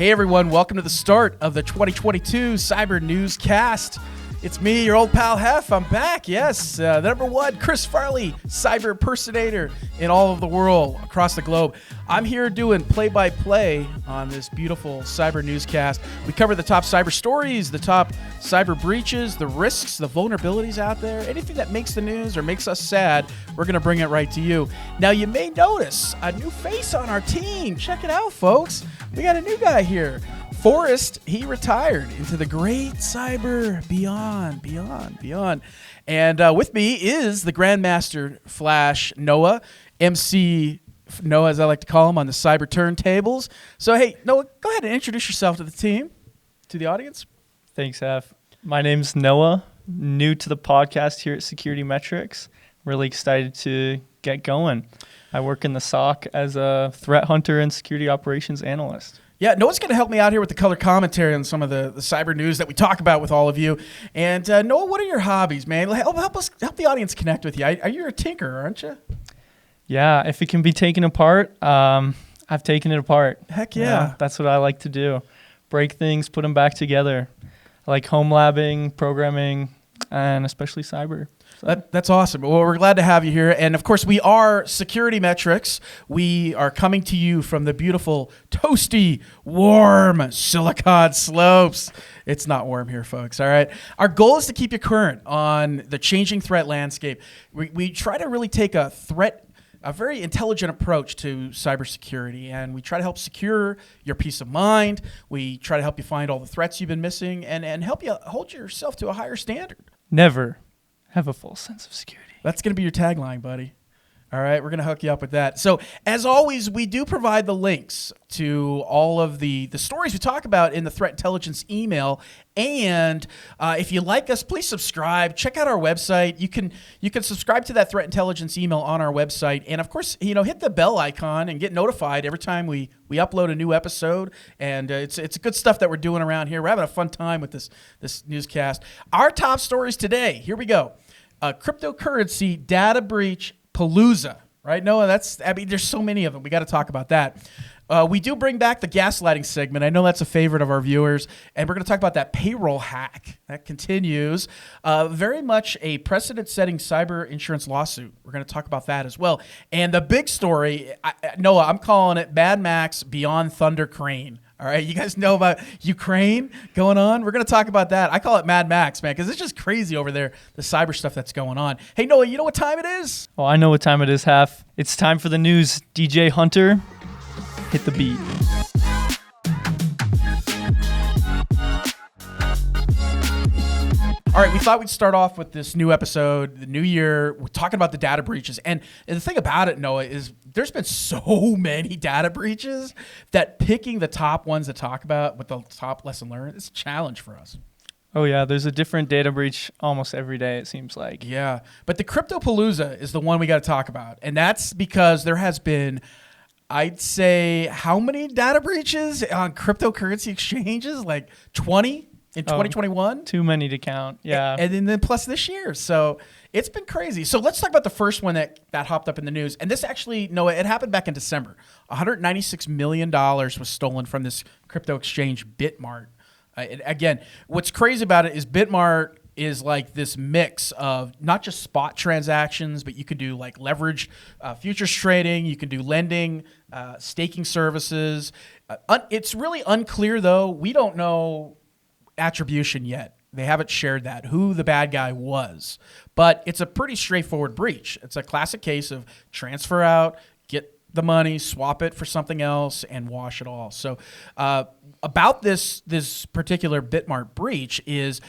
Hey everyone, welcome to the start of the 2022 Cyber Newscast. It's me, your old pal Heff. I'm back, yes. The number one Chris Farley cyber impersonator in all of the world, across the globe. I'm here doing play-by-play on this beautiful cyber newscast. We cover the top cyber stories, the top cyber breaches, the risks, the vulnerabilities out there. Anything that makes the news or makes us sad, we're going to bring it right to you. Now, you may notice a new face on our team. Check it out, folks. We got a new guy here. Forrest, he retired into the great cyber beyond. And with me is the Grandmaster Flash Noah, MC Noah, as I like to call him, on the cyber turntables. So, hey, Noah, go ahead and introduce yourself to the team, to the audience. Thanks, Heff. My name's Noah, new to the podcast here at SecurityMetrics. Really excited to get going. I work in the SOC as a threat hunter and security operations analyst. Yeah, Noah's going to help me out here with the color commentary on some of the cyber news that we talk about with all of you. And Noah, what are your hobbies, man? Help the audience connect with you. You're a tinker, aren't you? Yeah, if it can be taken apart, I've taken it apart. Heck yeah. That's what I like to do. Break things, put them back together. I like home labbing, programming, and especially cyber. That's awesome. Well, we're glad to have you here. And, of course, we are SecurityMetrics. We are coming to you from the beautiful, toasty, warm Silicon Slopes. It's not warm here, folks, all right? Our goal is to keep you current on the changing threat landscape. We try to really take a very intelligent approach to cybersecurity, and we try to help secure your peace of mind. We try to help you find all the threats you've been missing and help you hold yourself to a higher standard. Never have a full sense of security. That's going to be your tagline, buddy. All right, we're going to hook you up with that. So, as always, we do provide the links to all of the stories we talk about in the threat intelligence email. And if you like us, please subscribe. Check out our website. You can subscribe to that threat intelligence email on our website. And, of course, hit the bell icon and get notified every time we upload a new episode. And it's good stuff that we're doing around here. We're having a fun time with this newscast. Our top stories today, here we go. Cryptocurrency data breach Palooza, right, Noah? There's so many of them. We got to talk about that. We do bring back the gaslighting segment. I know that's a favorite of our viewers, and we're going to talk about that payroll hack that continues. Very much a precedent-setting cyber insurance lawsuit. We're going to talk about that as well. And the big story, Noah, I'm calling it Mad Max Beyond Thunder Crane. All right, you guys know about Ukraine going on? We're going to talk about that. I call it Mad Max, man, because it's just crazy over there, the cyber stuff that's going on. Hey, Noah, you know what time it is? Oh, I know what time it is, Heff. It's time for the news. DJ Hunter, hit the beat. All right, we thought we'd start off with this new episode, the new year. We're talking about the data breaches. And the thing about it, Noah, is there's been so many data breaches that picking the top ones to talk about with the top lesson learned is a challenge for us. Oh, yeah. There's a different data breach almost every day, it seems like. Yeah. But the Cryptopalooza is the one we got to talk about. And that's because there has been, I'd say, how many data breaches on cryptocurrency exchanges? Like 20? In 2021? Too many to count, yeah. And then plus this year. So it's been crazy. So let's talk about the first one that hopped up in the news. And this actually, Noah, it happened back in December. $196 million was stolen from this crypto exchange, Bitmart. Again, what's crazy about it is Bitmart is like this mix of not just spot transactions, but you can do like leverage futures trading. You can do lending, staking services. It's really unclear, though. We don't know attribution yet. They haven't shared that, who the bad guy was. But it's a pretty straightforward breach. It's a classic case of transfer out, get the money, swap it for something else, and wash it all. So about this particular Bitmart breach is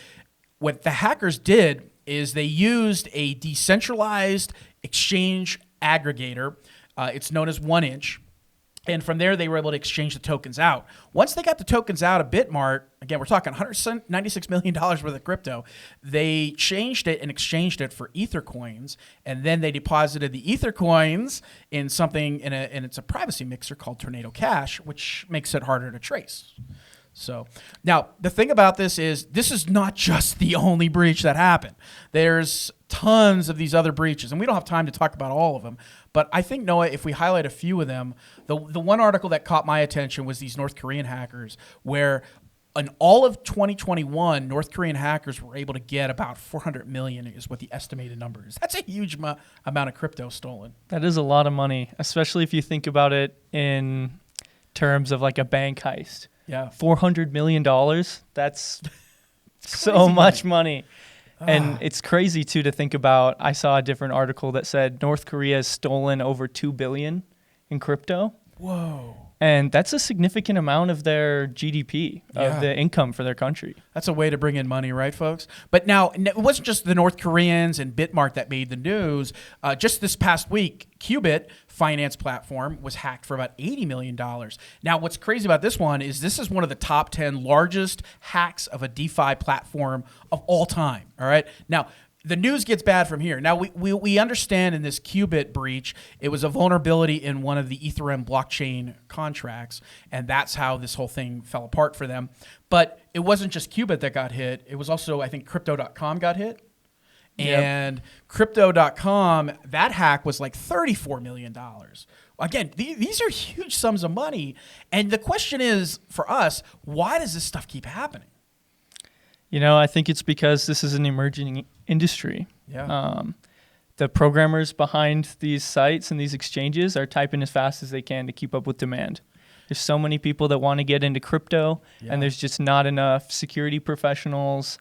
what the hackers did is they used a decentralized exchange aggregator. It's known as 1inch. And from there, they were able to exchange the tokens out. Once they got the tokens out of Bitmart, again, we're talking $196 million worth of crypto, they changed it and exchanged it for Ether coins, and then they deposited the Ether coins in something, and it's a privacy mixer called Tornado Cash, which makes it harder to trace. So now the thing about this is not just the only breach that happened. There's tons of these other breaches, and we don't have time to talk about all of them. But I think, Noah, if we highlight a few of them, the one article that caught my attention was these North Korean hackers, where in all of 2021, North Korean hackers were able to get about 400 million is what the estimated number is. That's a huge amount of crypto stolen. That is a lot of money, especially if you think about it in terms of like a bank heist. Yeah. $400 million, that's so much money. And it's crazy, too, to think about. I saw a different article that said North Korea has stolen over $2 billion in crypto. Whoa. And that's a significant amount of their GDP, of the income for their country. That's a way to bring in money, right, folks? But now, it wasn't just the North Koreans and Bitmart that made the news. Just this past week, Qubit finance platform was hacked for about $80 million. Now, what's crazy about this one is this is one of the top 10 largest hacks of a DeFi platform of all time, all right? Now, the news gets bad from here. Now, we understand in this Qubit breach, it was a vulnerability in one of the Ethereum blockchain contracts, and that's how this whole thing fell apart for them. But it wasn't just Qubit that got hit. It was also, I think, Crypto.com got hit. And Crypto.com, that hack was like $34 million. Again, these are huge sums of money. And the question is, for us, why does this stuff keep happening? You know, I think it's because this is an emerging industry. Yeah. The programmers behind these sites and these exchanges are typing as fast as they can to keep up with demand. There's so many people that want to get into crypto, and there's just not enough security professionals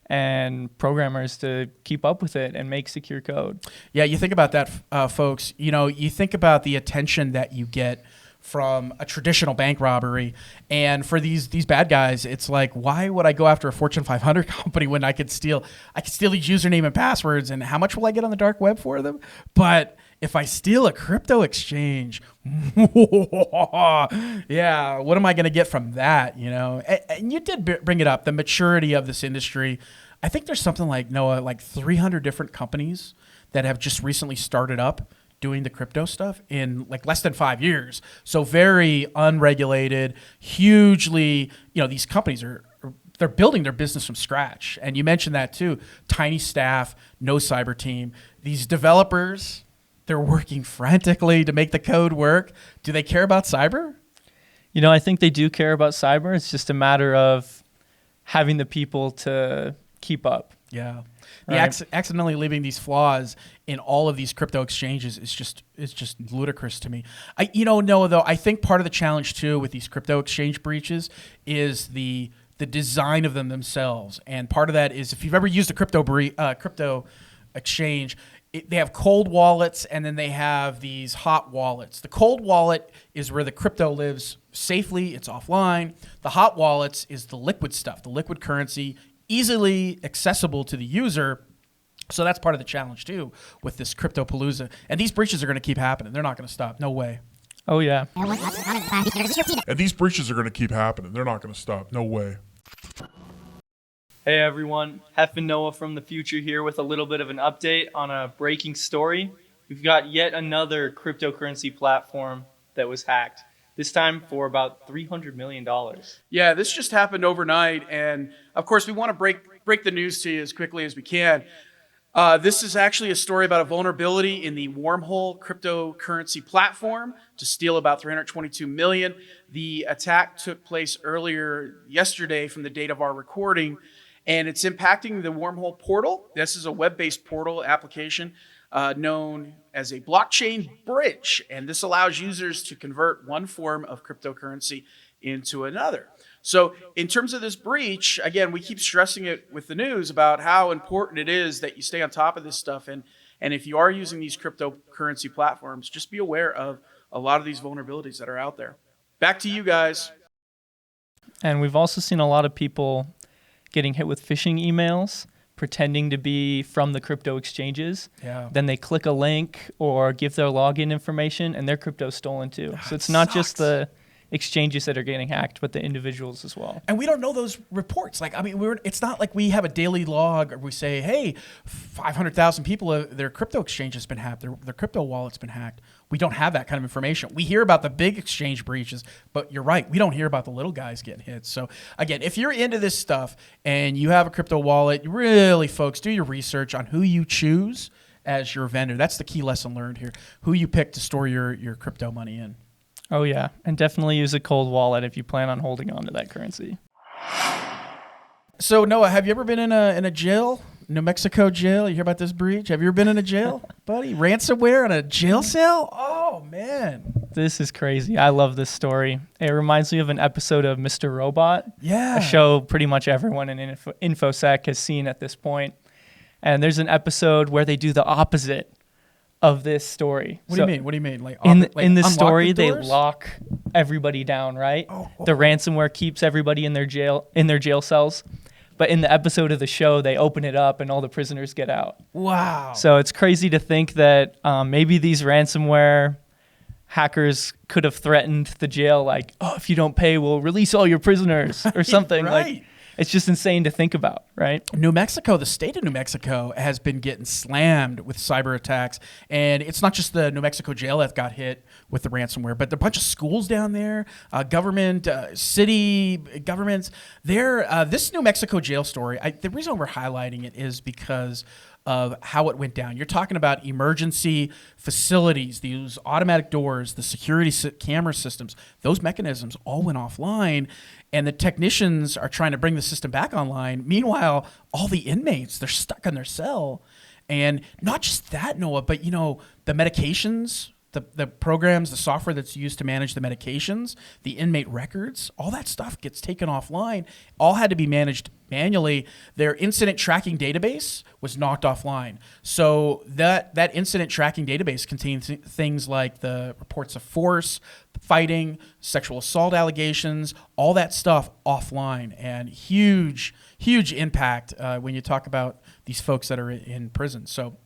and programmers to keep up with it and make secure code. Yeah, you think about that, folks. You know, you think about the attention that you get from a traditional bank robbery, and for these bad guys, it's like, why would I go after a Fortune 500 company when I could steal these username and passwords, and how much will I get on the dark web for them? But if I steal a crypto exchange, yeah, what am I going to get from that? You know, and you did bring it up, the maturity of this industry. I think there's something like, Noah, like 300 different companies that have just recently started up doing the crypto stuff in like less than 5 years. So very unregulated, hugely, you know, these companies they're building their business from scratch. And you mentioned that too, tiny staff, no cyber team. These developers, they're working frantically to make the code work. Do they care about cyber? You know, I think they do care about cyber. It's just a matter of having the people to keep up. Yeah. Accidentally leaving these flaws in all of these crypto exchanges is just ludicrous to me. Noah, though, I think part of the challenge too with these crypto exchange breaches is the design of them themselves. And part of that is, if you've ever used a crypto exchange, they have cold wallets, and then they have these hot wallets. The cold wallet is where the crypto lives safely. It's offline. The hot wallets is the liquid stuff, the liquid currency, easily accessible to the user. So that's part of the challenge too with this cryptopalooza. And these breaches are going to keep happening. They're not going to stop. No way. Oh, yeah. And these breaches are going to keep happening. They're not going to stop. No way. Hey, everyone. Heff and Noah from the future here with a little bit of an update on a breaking story. We've got yet another cryptocurrency platform that was hacked, this time for about $300 million. Yeah, this just happened overnight. And, of course, we want to break the news to you as quickly as we can. This is actually a story about a vulnerability in the Wormhole cryptocurrency platform to steal about $322 million. The attack took place earlier yesterday from the date of our recording, and it's impacting the Wormhole portal. This is a web-based portal application known as a blockchain bridge, and this allows users to convert one form of cryptocurrency into another. So in terms of this breach, again, we keep stressing it with the news about how important it is that you stay on top of this stuff. And if you are using these cryptocurrency platforms, just be aware of a lot of these vulnerabilities that are out there. Back to you guys. And we've also seen a lot of people getting hit with phishing emails, pretending to be from the crypto exchanges. Yeah. Then they click a link or give their login information, and their crypto's stolen too. So it's not just the exchanges that are getting hacked, but the individuals as well. And we don't know those reports. It's not like we have a daily log or we say, hey, 500,000 people, their crypto exchange has been hacked, their crypto wallet's been hacked. We don't have that kind of information. We hear about the big exchange breaches, but you're right, we don't hear about the little guys getting hit. So again, if you're into this stuff and you have a crypto wallet, really, folks, do your research on who you choose as your vendor. That's the key lesson learned here. Who you pick to store your crypto money in. Oh, yeah. And definitely use a cold wallet if you plan on holding on to that currency. So, Noah, have you ever been in a jail? New Mexico jail? You hear about this breach? Have you ever been in a jail, buddy? Ransomware on a jail cell? Oh, man. This is crazy. I love this story. It reminds me of an episode of Mr. Robot. Yeah. A show pretty much everyone in InfoSec has seen at this point. And there's an episode where they do the opposite of this story. What do you mean? What do you mean? Like in the story, the they lock everybody down, right? The ransomware keeps everybody in their jail cells. But in the episode of the show, they open it up and all the prisoners get out. Wow. So it's crazy to think that maybe these ransomware hackers could have threatened the jail, like, oh, if you don't pay, we'll release all your prisoners or something. Right. Like, it's just insane to think about, right? New Mexico, the state of New Mexico, has been getting slammed with cyber attacks. And it's not just the New Mexico jail that got hit with the ransomware, but there are a bunch of schools down there, government, city governments. This New Mexico jail story, the reason we're highlighting it is because of how it went down. You're talking about emergency facilities, these automatic doors, the security camera systems, those mechanisms all went offline, and the technicians are trying to bring the system back online. Meanwhile, all the inmates, they're stuck in their cell. And not just that, Noah, but the medications, the programs, the software that's used to manage the medications, the inmate records, all that stuff gets taken offline. All had to be managed manually. Their incident tracking database was knocked offline. So that incident tracking database contains things like the reports of force, fighting, sexual assault allegations, all that stuff offline. And huge impact when you talk about these folks that are in prison. So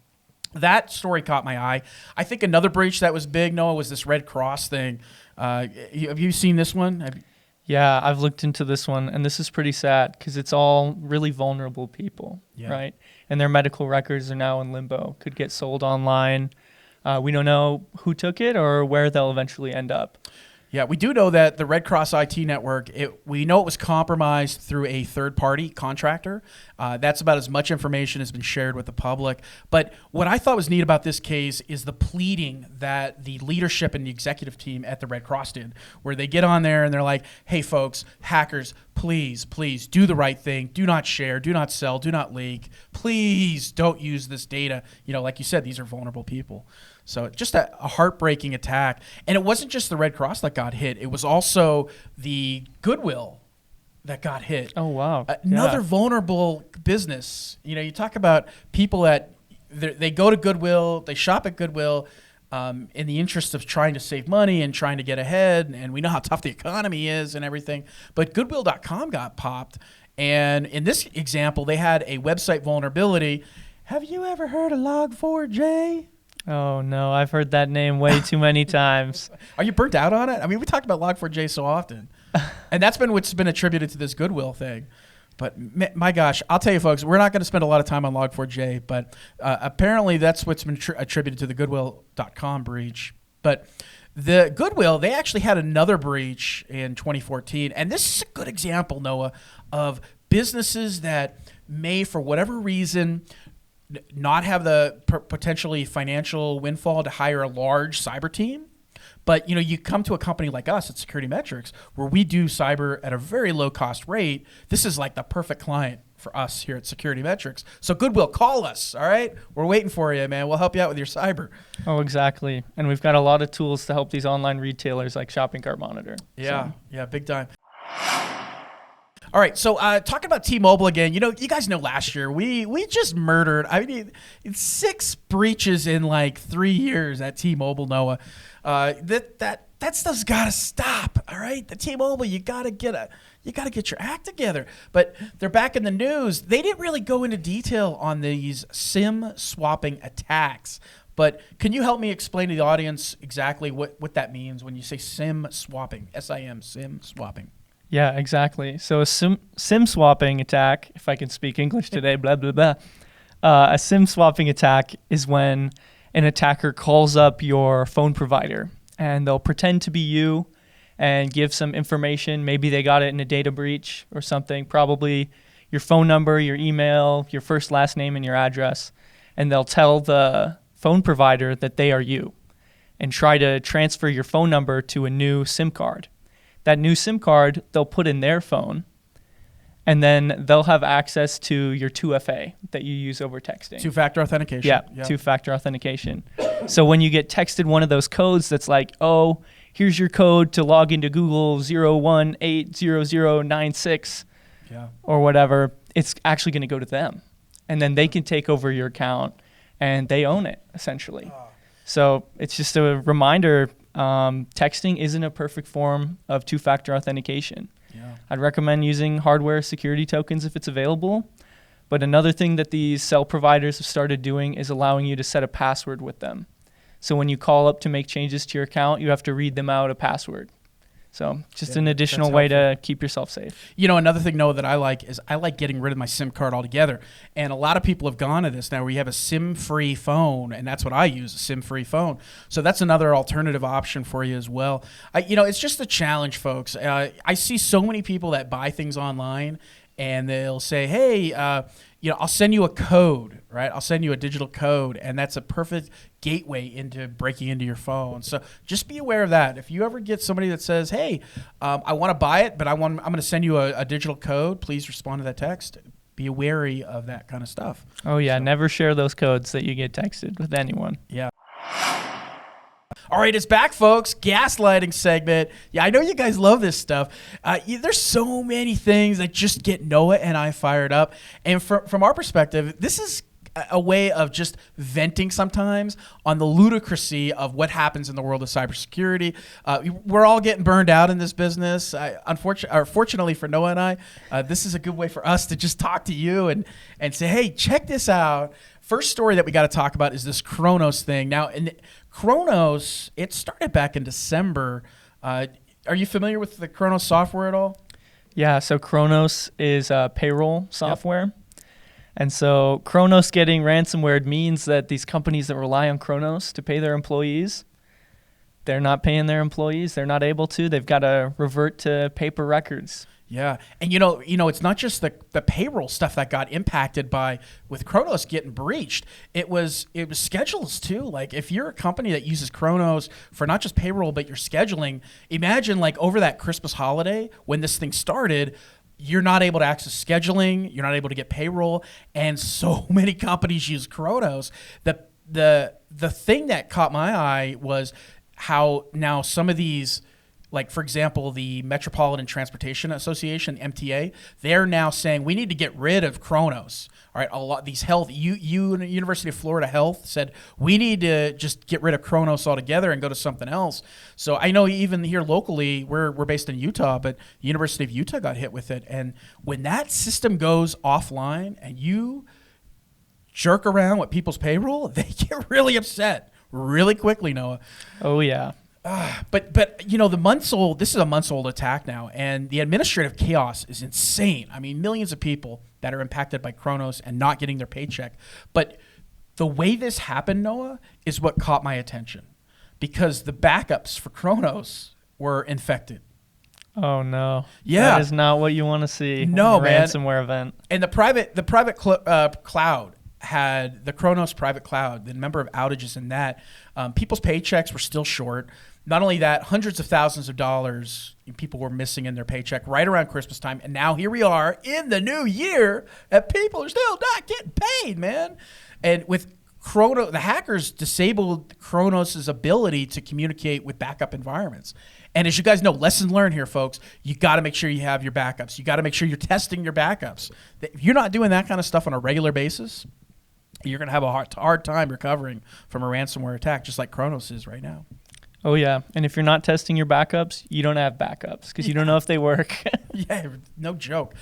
that story caught my eye. I think another breach that was big, Noah, was this Red Cross thing. Have you seen this one? Yeah, I've looked into this one, and this is pretty sad because it's all really vulnerable people, right? And their medical records are now in limbo, could get sold online. We don't know who took it or where they'll eventually end up. Yeah, we do know that the Red Cross IT network, we know it was compromised through a third-party contractor. That's about as much information has been shared with the public. But what I thought was neat about this case is the pleading that the leadership and the executive team at the Red Cross did, where they get on there and they're like, hey, folks, hackers, please do the right thing. Do not share, do not sell, do not leak. Please don't use this data. Like you said, these are vulnerable people. So just a heartbreaking attack. And it wasn't just the Red Cross that got hit. It was also the Goodwill that got hit. Oh, wow. Another vulnerable business. You talk about people that they go to Goodwill, they shop at Goodwill in the interest of trying to save money and trying to get ahead. And we know how tough the economy is and everything. But Goodwill.com got popped. And in this example, they had a website vulnerability. Have you ever heard of Log4j? Oh, no. I've heard that name way too many times. Are you burnt out on it? I mean, we talked about Log4j so often. And that's been what's been attributed to this Goodwill thing. But my gosh, I'll tell you, folks, we're not going to spend a lot of time on Log4j, but apparently that's what's been attributed to the Goodwill.com breach. But the Goodwill, they actually had another breach in 2014. And this is a good example, Noah, of businesses that may, for whatever reason, not have the potentially financial windfall to hire a large cyber team. But, you come to a company like us at SecurityMetrics where we do cyber at a very low cost rate. This is like the perfect client for us here at SecurityMetrics. So Goodwill, call us, all right? We're waiting for you, man. We'll help you out with your cyber. Oh, exactly. And we've got a lot of tools to help these online retailers like Shopping Cart Monitor. Yeah, big time. All right, so talking about T-Mobile again, you guys know last year we just murdered, it's 6 breaches in like 3 years at T-Mobile, Noah. That stuff's got to stop, all right? The T-Mobile, you got to get your act together. But they're back in the news. They didn't really go into detail on these SIM swapping attacks. But can you help me explain to the audience exactly what that means when you say SIM swapping, SIM, SIM swapping? Yeah, exactly. So a SIM swapping attack, if I can speak English today, blah, blah, blah. A SIM swapping attack is when an attacker calls up your phone provider and they'll pretend to be you and give some information. Maybe they got it in a data breach or something, probably your phone number, your email, your first, last name, and your address. and they'll tell the phone provider that they are you and try to transfer your phone number to a new SIM card. That new SIM card, they'll put in their phone, and then they'll have access to your 2FA that you use over texting. Two-factor authentication. Yeah, two-factor authentication. So when you get texted one of those codes that's like, oh, here's your code to log into Google 0180096 or whatever, it's actually going to go to them. And then they can take over your account, and they own it, essentially. So it's just a reminder, texting isn't a perfect form of two-factor authentication. Yeah. I'd recommend using hardware security tokens if it's available. But another thing that these cell providers have started doing is allowing you to set a password with them. So when you call up to make changes to your account, you have to read them out a password. So just an additional way to keep yourself safe. You know, another thing, Noah, that I like is I like getting rid of my SIM card altogether. And a lot of people have gone to this now where you have a SIM-free phone, and that's what I use, a SIM-free phone. So that's another alternative option for you as well. It's just a challenge, folks. I see so many people that buy things online, and they'll say, hey, I'll send you a code, right? I'll send you a digital code, and that's a perfect gateway into breaking into your phone. So just be aware of that. If you ever get somebody that says, hey, I want to buy it, but I'm going to send you a digital code, please respond to that text. Be wary of that kind of stuff. Oh, yeah. Never share those codes that you get texted with anyone. Yeah. All right, it's back, folks. Gaslighting segment. Yeah, I know you guys love this stuff. There's so many things that just get Noah and I fired up. And from our perspective, this is a way of just venting sometimes on the ludicrousy of what happens in the world of cybersecurity. We're all getting burned out in this business. Fortunately for Noah and I, this is a good way for us to just talk to you and say, hey, check this out. First story that we got to talk about is this Kronos thing. Now, in Kronos, it started back in December. Are you familiar with the Kronos software at all? Yeah, so Kronos is payroll software. Yep. And so Kronos getting ransomware means that these companies that rely on Kronos to pay their employees, they're not paying their employees. They're not able to. They've got to revert to paper records. Yeah. And, it's not just the payroll stuff that got impacted with Kronos getting breached. It was schedules too. Like if you're a company that uses Kronos for not just payroll, but your scheduling, imagine like over that Christmas holiday when this thing started, you're not able to access scheduling. You're not able to get payroll. And so many companies use Kronos. The thing that caught my eye was how now some of these, like, for example, the Metropolitan Transportation Association, MTA, they're now saying we need to get rid of Kronos. All right, a lot these University of Florida Health said we need to just get rid of Kronos altogether and go to something else. So I know even here locally, we're based in Utah, but the University of Utah got hit with it. And when that system goes offline and you jerk around with people's payroll, they get really upset really quickly, Noah. Oh yeah. But this is a months-old attack now, and the administrative chaos is insane. I mean, millions of people that are impacted by Kronos and not getting their paycheck. But the way this happened, Noah, is what caught my attention, because the backups for Kronos were infected. Oh no! Yeah, that is not what you want to see. No, in a man. Ransomware event. And the private cloud had the Kronos private cloud. The number of outages in that, people's paychecks were still short. Not only that, hundreds of thousands of dollars people were missing in their paycheck right around Christmas time. And now here we are in the new year and people are still not getting paid, man. And with Kronos, the hackers disabled Kronos' ability to communicate with backup environments. And as you guys know, lesson learned here, folks, you got to make sure you have your backups. You got to make sure you're testing your backups. If you're not doing that kind of stuff on a regular basis, you're going to have a hard time recovering from a ransomware attack, just like Kronos is right now. Oh, yeah. And if you're not testing your backups, you don't have backups because you don't know if they work. Yeah, no joke.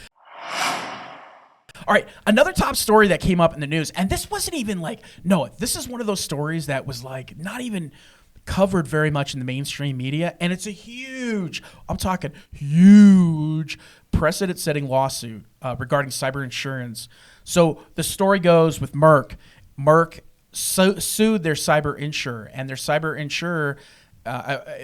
All right, another top story that came up in the news, and this wasn't even like, no, this is one of those stories that was like not even covered very much in the mainstream media, and it's a huge, I'm talking huge, precedent-setting lawsuit regarding cyber insurance. So the story goes with Merck. Merck sued their cyber insurer, and their cyber insurer,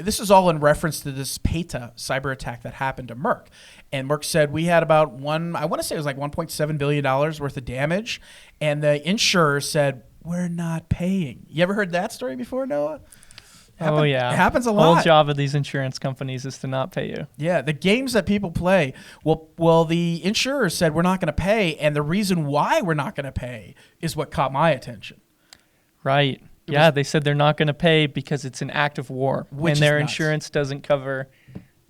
this is all in reference to this PETA cyber attack that happened to Merck. And Merck said we had about $1.7 billion worth of damage. And the insurer said, we're not paying. You ever heard that story before, Noah? It happens a The lot. whole job of these insurance companies is to not pay you. Yeah, the games that people play. Well, the insurer said we're not going to pay, and the reason why we're not going to pay is what caught my attention. Right. They said they're not going to pay because it's an act of war, and their insurance doesn't cover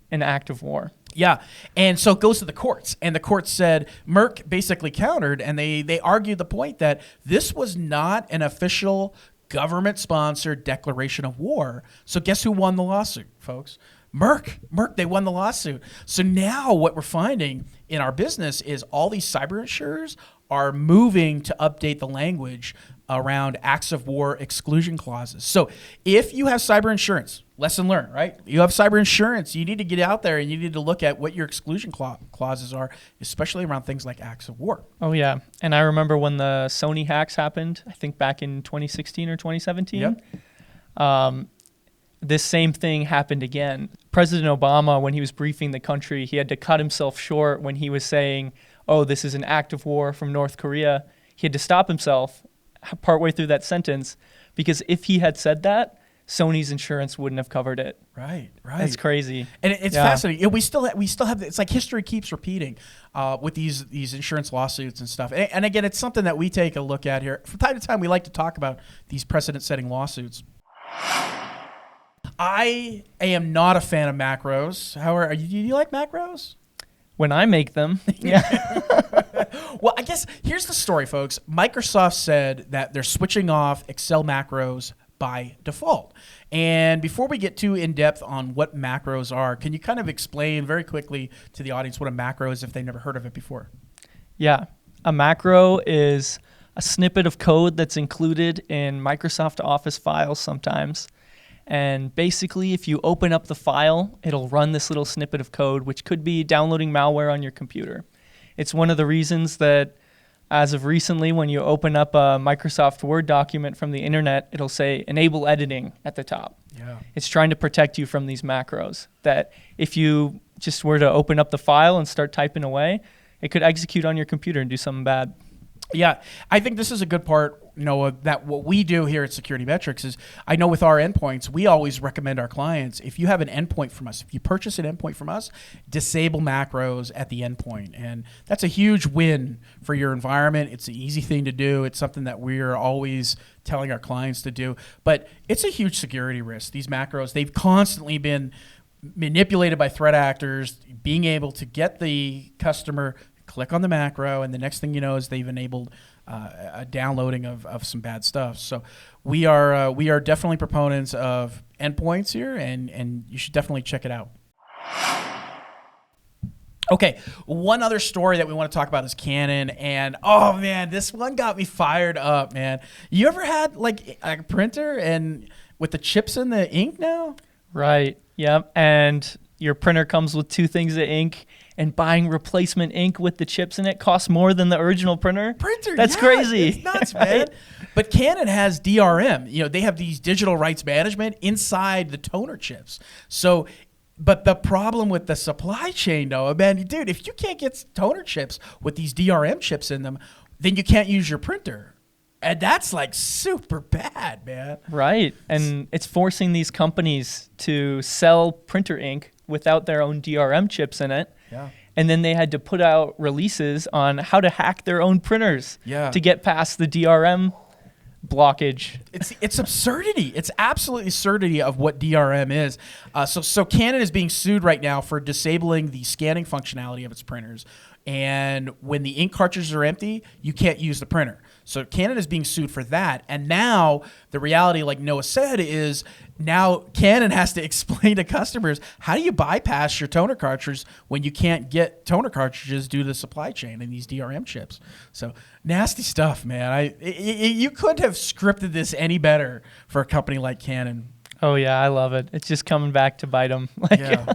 an act of war. Yeah, and so it goes to the courts, and the courts said Merck basically countered, and they argued the point that this was not an official government-sponsored declaration of war. So guess who won the lawsuit, folks? Merck, they won the lawsuit. So now what we're finding in our business is all these cyber insurers are moving to update the language around acts of war exclusion clauses. So if you have cyber insurance, lesson learned, right? You have cyber insurance, you need to get out there and you need to look at what your exclusion clauses are, especially around things like acts of war. Oh, yeah. And I remember when the Sony hacks happened, I think back in 2016 or 2017. Yep. This same thing happened again. President Obama, when he was briefing the country, he had to cut himself short when he was saying, oh, this is an act of war from North Korea. He had to stop himself partway through that sentence because if he had said that, Sony's insurance wouldn't have covered it. Right. That's crazy. And it's fascinating. We still have. It's like history keeps repeating with these insurance lawsuits and stuff. And again, it's something that we take a look at here from time to time. We like to talk about these precedent-setting lawsuits. I am not a fan of macros. However, do you like macros? When I make them, yeah. Well, I guess here's the story, folks. Microsoft said that they're switching off Excel macros by default. And before we get too in-depth on what macros are, can you kind of explain very quickly to the audience what a macro is if they've never heard of it before? Yeah. A macro is a snippet of code that's included in Microsoft Office files sometimes. And basically, if you open up the file, it'll run this little snippet of code, which could be downloading malware on your computer. It's one of the reasons that as of recently, when you open up a Microsoft Word document from the internet, it'll say enable editing at the top. Yeah. It's trying to protect you from these macros that if you just were to open up the file and start typing away, it could execute on your computer and do something bad. Yeah, I think this is a good part, Noah, that what we do here at SecurityMetrics is, I know with our endpoints, we always recommend our clients, if you have an endpoint from us, if you purchase an endpoint from us, disable macros at the endpoint. And that's a huge win for your environment. It's an easy thing to do. It's something that we're always telling our clients to do. But it's a huge security risk. These macros, they've constantly been manipulated by threat actors, being able to get the customer click on the macro, and the next thing you know is they've enabled a downloading of some bad stuff. So we are definitely proponents of endpoints here, and you should definitely check it out. Okay, one other story that we want to talk about is Canon, and oh man, this one got me fired up, man. You ever had like a printer and with the chips in the ink now? Right, yep, and your printer comes with 2 things of ink, and buying replacement ink with the chips in it costs more than the original printer. That's crazy. It's nuts, man. But Canon has DRM. You know, they have these digital rights management inside the toner chips. So, but the problem with the supply chain, Noah, man, dude, if you can't get toner chips with these DRM chips in them, then you can't use your printer. And that's like super bad, man. Right. And it's forcing these companies to sell printer ink without their own DRM chips in it. Yeah. And then they had to put out releases on how to hack their own printers to get past the DRM blockage. It's absurdity. It's absolute absurdity of what DRM is. So Canon is being sued right now for disabling the scanning functionality of its printers. And when the ink cartridges are empty, you can't use the printer. So Canon is being sued for that. And now the reality, like Noah said, is now Canon has to explain to customers, how do you bypass your toner cartridges when you can't get toner cartridges due to the supply chain and these DRM chips? So nasty stuff, man. You couldn't have scripted this any better for a company like Canon. Oh, yeah, I love it. It's just coming back to bite them. Yeah.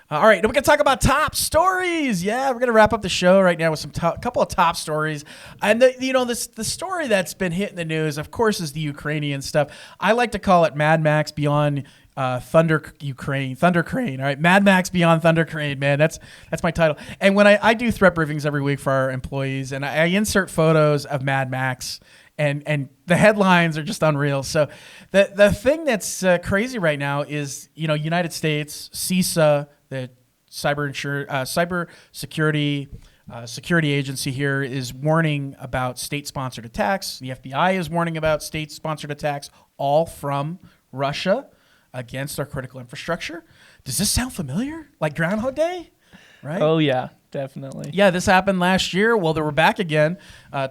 All right, we're going to talk about top stories. Yeah, we're going to wrap up the show right now with some couple of top stories. And the story that's been hitting the news, of course, is the Ukrainian stuff. I like to call it Mad Max beyond Thunder Crane. All right, Mad Max Beyond Thunder Crane, man. That's my title. And when I do threat briefings every week for our employees, and I insert photos of Mad Max, and the headlines are just unreal. So the thing that's crazy right now is, United States, CISA, the cyber security agency here, is warning about state-sponsored attacks. The FBI is warning about state-sponsored attacks, all from Russia against our critical infrastructure. Does this sound familiar? Like Groundhog Day? Right? Oh, yeah, definitely. Yeah, this happened last year. Well, they were back again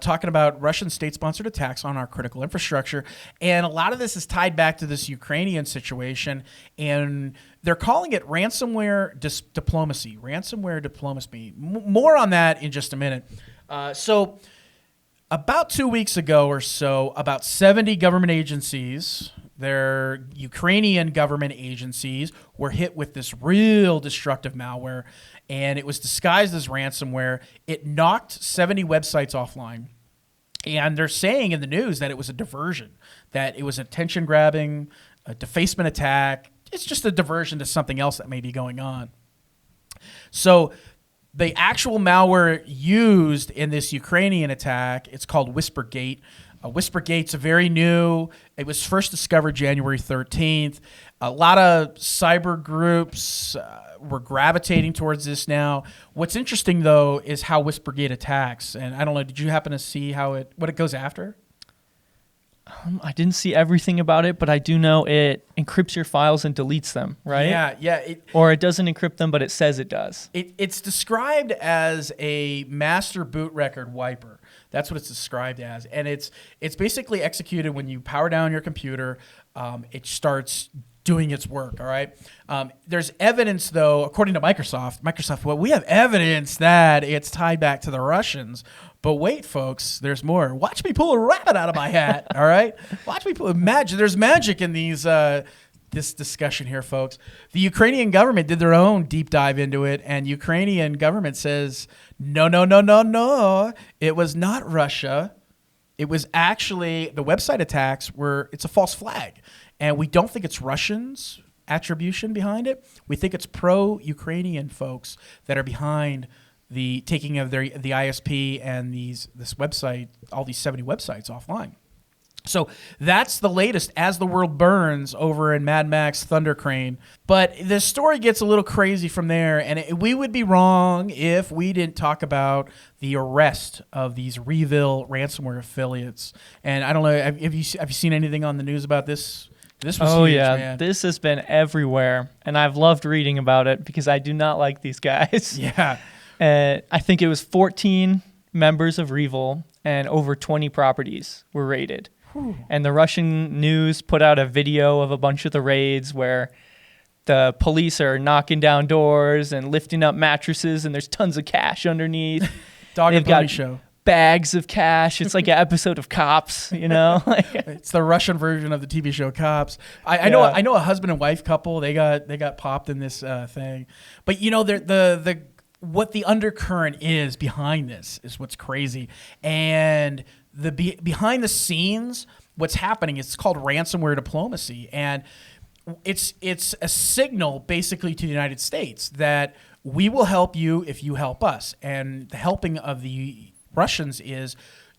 talking about Russian state-sponsored attacks on our critical infrastructure. And a lot of this is tied back to this Ukrainian situation. And they're calling it ransomware diplomacy. Ransomware diplomacy. More on that in just a minute. So about 2 weeks ago or so, about 70 government agencies, their Ukrainian government agencies, were hit with this real destructive malware, and it was disguised as ransomware. It knocked 70 websites offline, and they're saying in the news that it was a diversion, that it was attention grabbing, a defacement attack. It's just a diversion to something else that may be going on. So the actual malware used in this Ukrainian attack, it's called WhisperGate. WhisperGate's very new. It was first discovered January 13th. A lot of cyber groups were gravitating towards this now. What's interesting, though, is how WhisperGate attacks. And I don't know, did you happen to see what it goes after? I didn't see everything about it, but I do know it encrypts your files and deletes them, right? Yeah. Or it doesn't encrypt them, but it says it does. It's described as a master boot record wiper. That's what it's described as. And it's basically executed when you power down your computer. It starts doing its work, all right? There's evidence, though, according to Microsoft, well, we have evidence that it's tied back to the Russians. But wait, folks, there's more. Watch me pull a rabbit out of my hat, all right? Watch me pull magic. There's magic in this discussion here, folks. The Ukrainian government did their own deep dive into it, and Ukrainian government says, no. It was not Russia. It was actually, the website attacks it's a false flag. And we don't think it's Russians' attribution behind it. We think it's pro-Ukrainian folks that are behind the taking of the ISP and this website, all these 70 websites offline. So that's the latest as the world burns over in Mad Max Thunder Crane. But the story gets a little crazy from there, and we would be wrong if we didn't talk about the arrest of these Revil ransomware affiliates. And I don't know, have you seen anything on the news about this? This was huge, man. This has been everywhere, and I've loved reading about it because I do not like these guys. Yeah. I think it was 14 members of Revil and over 20 properties were raided. Whew. And the Russian news put out a video of a bunch of the raids where the police are knocking down doors and lifting up mattresses, and there's tons of cash underneath. Dog and pony show. Bags of cash. It's like an episode of Cops, It's the Russian version of the TV show Cops. I know a husband and wife couple. They got popped in this thing, but what the undercurrent is behind this is what's crazy, and the behind the scenes, what's happening. It's called ransomware diplomacy, and it's a signal basically to the United States that we will help you if you help us, and the helping of the Russians is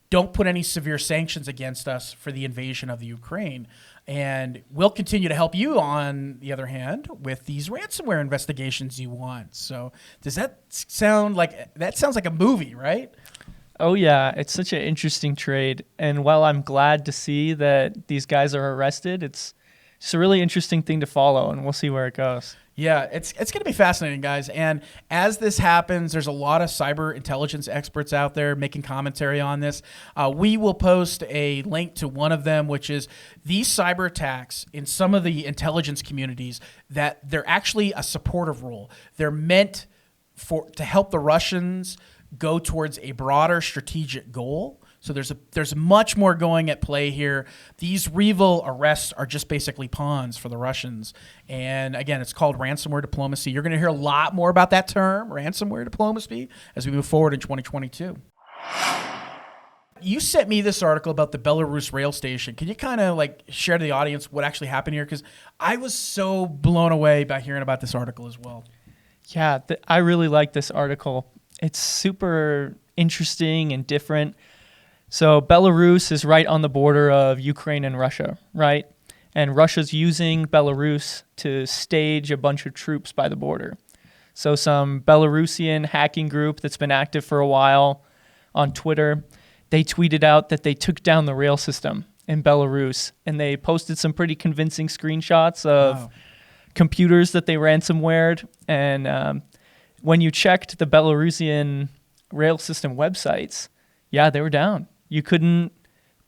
don't put any severe sanctions against us for the invasion of the Ukraine. And we'll continue to help you, on the other hand, with these ransomware investigations you want. So does that sound like a movie, right? Oh, yeah. It's such an interesting trade. And while I'm glad to see that these guys are arrested, it's a really interesting thing to follow, and we'll see where it goes. Yeah, it's going to be fascinating, guys. And as this happens, there's a lot of cyber intelligence experts out there making commentary on this. We will post a link to one of them, which is these cyber attacks in some of the intelligence communities, that they're actually a supportive role. They're meant to help the Russians go towards a broader strategic goal. So there's much more going at play here. These Revil arrests are just basically pawns for the Russians. And again, it's called ransomware diplomacy. You're going to hear a lot more about that term, ransomware diplomacy, as we move forward in 2022. You sent me this article about the Belarus rail station. Can you kind of like share to the audience what actually happened here? Because I was so blown away by hearing about this article as well. Yeah, I really like this article. It's super interesting and different. So Belarus is right on the border of Ukraine and Russia, right? And Russia's using Belarus to stage a bunch of troops by the border. So some Belarusian hacking group that's been active for a while on Twitter, they tweeted out that they took down the rail system in Belarus, and they posted some pretty convincing screenshots of computers that they ransomwared. And when you checked the Belarusian rail system websites, yeah, they were down. You couldn't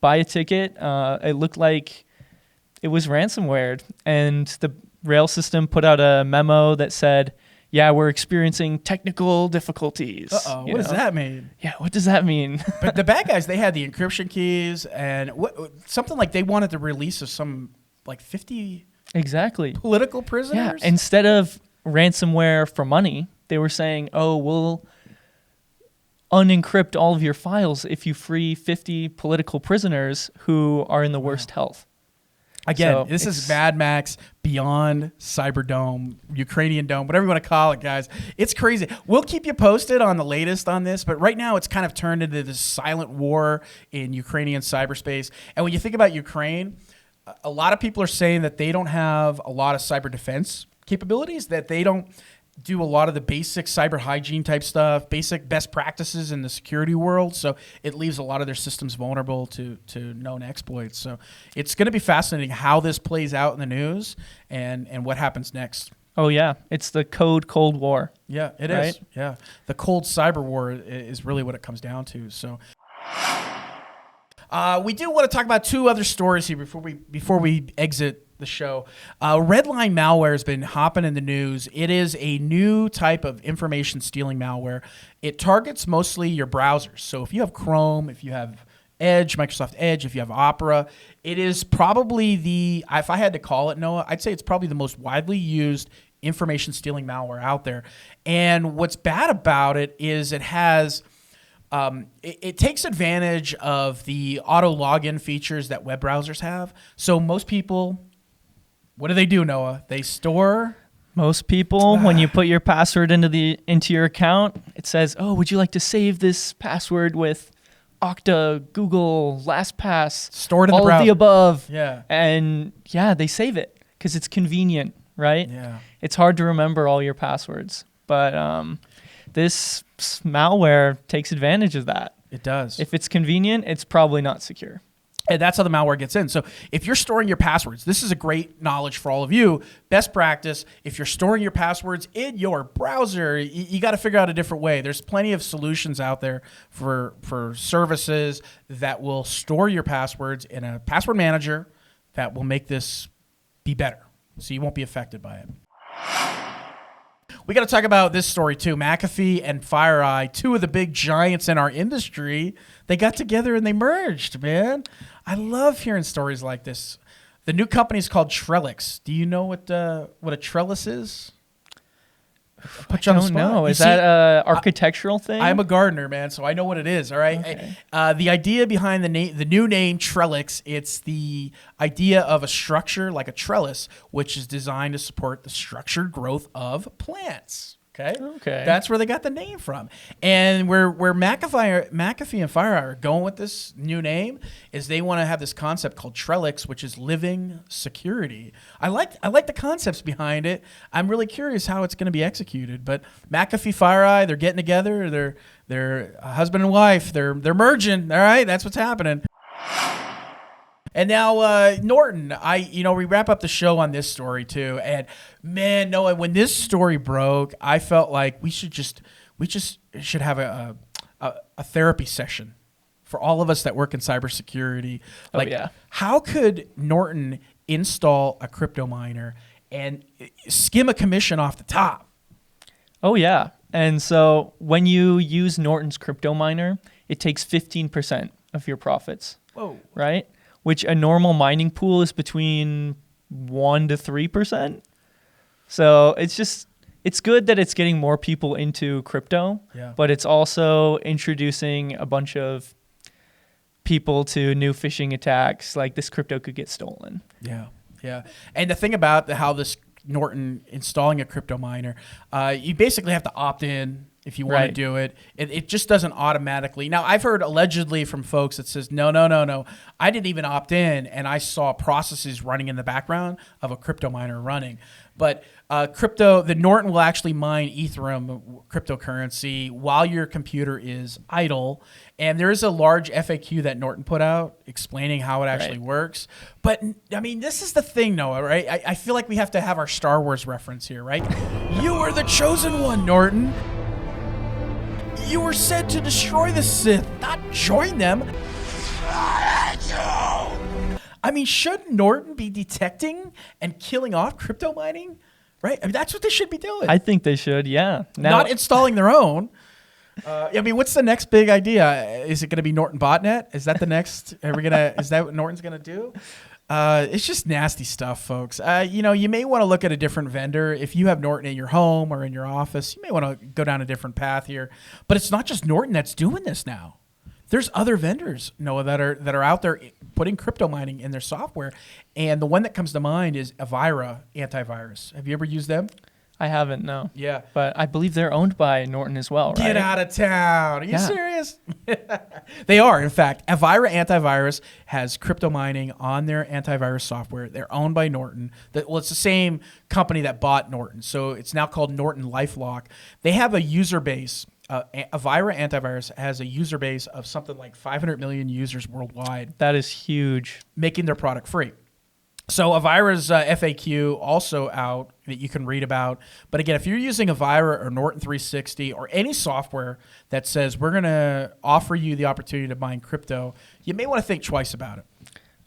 buy a ticket. It looked like it was ransomwared. And the rail system put out a memo that said, yeah, we're experiencing technical difficulties. What does that mean? Yeah, what does that mean? But the bad guys, they had the encryption keys and something like they wanted the release of some like 50 exactly political prisoners. Yeah, instead of ransomware for money, they were saying, oh, we'll unencrypt all of your files if you free 50 political prisoners who are in the worst health. Again, So this is Mad Max beyond Cyberdome, Ukrainian Dome, whatever you want to call it, guys. It's crazy. We'll keep you posted on the latest on this, but right now it's kind of turned into this silent war in Ukrainian cyberspace. And when you think about Ukraine, a lot of people are saying that they don't have a lot of cyber defense capabilities, that they don't do a lot of the basic cyber hygiene type stuff, basic best practices in the security world. So it leaves a lot of their systems vulnerable to known exploits. So it's going to be fascinating how this plays out in the news and what happens next. Oh, yeah. It's the Cold War. Yeah, it is. Right? Yeah. The cold cyber war is really what it comes down to. So we do want to talk about two other stories here before we exit the show. Redline malware has been hopping in the news. It is a new type of information stealing malware. It targets mostly your browsers. So if you have Chrome, if you have Edge, Microsoft Edge, if you have Opera, it is probably if I had to call it, Noah, I'd say it's probably the most widely used information stealing malware out there. And what's bad about it is it has it takes advantage of the auto login features that web browsers have. So most people, what do, Noah? They store. Most people, when you put your password into your account, it says, "Oh, would you like to save this password with Okta, Google, LastPass, stored in all the browser. of the above?" Yeah, and yeah, they save it because it's convenient, right? Yeah, it's hard to remember all your passwords, but this malware takes advantage of that. it does. If it's convenient, it's probably not secure. And that's how the malware gets in. So if you're storing your passwords, this is a great knowledge for all of you. Best practice, if you're storing your passwords in your browser, you got to figure out a different way. There's plenty of solutions out there for services that will store your passwords in a password manager that will make this be better. So you won't be affected by it. We got to talk about this story too. McAfee and FireEye, two of the big giants in our industry, they got together and they merged, man. I love hearing stories like this. The new company is called Trellix. Do you know what a trellis is? I don't know. Is that an architectural thing? I'm a gardener, man, so I know what it is. All right. Okay. The idea behind the new name Trellix, it's the idea of a structure like a trellis, which is designed to support the structured growth of plants. Okay. That's where they got the name from. And where McAfee and FireEye are going with this new name is they want to have this concept called Trellix, which is living security. I like the concepts behind it. I'm really curious how it's going to be executed. But McAfee, FireEye, they're getting together. They're husband and wife. They're merging. All right, that's what's happening. And now Norton, we wrap up the show on this story too. And man, Noah, when this story broke, I felt like we just should have a therapy session for all of us that work in cybersecurity. Like, how could Norton install a crypto miner and skim a commission off the top? Oh yeah. And so when you use Norton's crypto miner, it takes 15% of your profits. Whoa. Right? Which a normal mining pool is between 1% to 3%. So it's good that it's getting more people into crypto, but it's also introducing a bunch of people to new phishing attacks, like this crypto could get stolen. Yeah, yeah. And the thing about how this Norton installing a crypto miner, you basically have to opt in if you want to do it. It just doesn't automatically. Now, I've heard allegedly from folks that says, no. I didn't even opt in, and I saw processes running in the background of a crypto miner running. But the Norton will actually mine Ethereum cryptocurrency while your computer is idle. And there is a large FAQ that Norton put out explaining how it actually works. But, I mean, this is the thing, Noah, right? I feel like we have to have our Star Wars reference here, right? You are the chosen one, Norton. You were sent to destroy the Sith, not join them. I mean, should Norton be detecting and killing off crypto mining? Right? I mean, that's what they should be doing. I think they should, yeah. Not installing their own. I mean, what's the next big idea? Is it going to be Norton Botnet? Is that the next? Is that what Norton's going to do? It's just nasty stuff, folks. You may want to look at a different vendor. If you have Norton in your home or in your office, you may want to go down a different path here. But it's not just Norton that's doing this now. There's other vendors, Noah, that are out there putting crypto mining in their software. And the one that comes to mind is Avira antivirus. Have you ever used them? I haven't, no. Yeah. But I believe they're owned by Norton as well, right? Get out of town. Are you serious? They are, in fact. Avira Antivirus has crypto mining on their antivirus software. They're owned by Norton. It's the same company that bought Norton. So it's now called Norton LifeLock. They have a user base. Avira Antivirus has a user base of something like 500 million users worldwide. That is huge. Making their product free. So Avira's FAQ also out that you can read about. But again, if you're using Avira or Norton 360 or any software that says we're going to offer you the opportunity to mine crypto, you may want to think twice about it.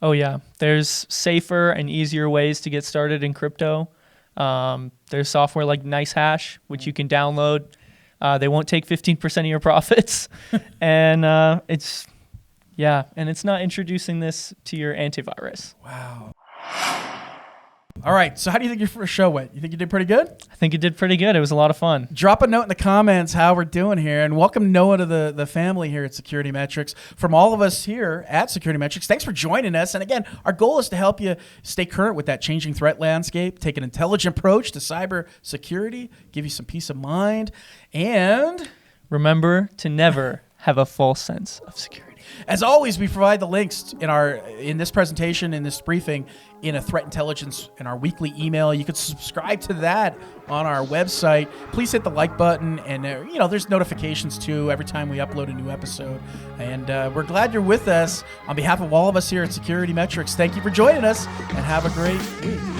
Oh, yeah. There's safer and easier ways to get started in crypto. There's software like NiceHash, which you can download. They won't take 15% of your profits. And it's not introducing this to your antivirus. Wow. All right, so how do you think your first show went? You think you did pretty good? I think it did pretty good. It was a lot of fun. Drop a note in the comments how we're doing here, and welcome Noah to the family here at SecurityMetrics. From all of us here at SecurityMetrics, thanks for joining us. And again, our goal is to help you stay current with that changing threat landscape, take an intelligent approach to cyber security, give you some peace of mind, and remember to never have a false sense of security. As always, we provide the links in this presentation, in this briefing, in a threat intelligence in our weekly email. You can subscribe to that on our website. Please hit the like button, and there's notifications too every time we upload a new episode. And we're glad you're with us. On behalf of all of us here at SecurityMetrics, thank you for joining us, and have a great week.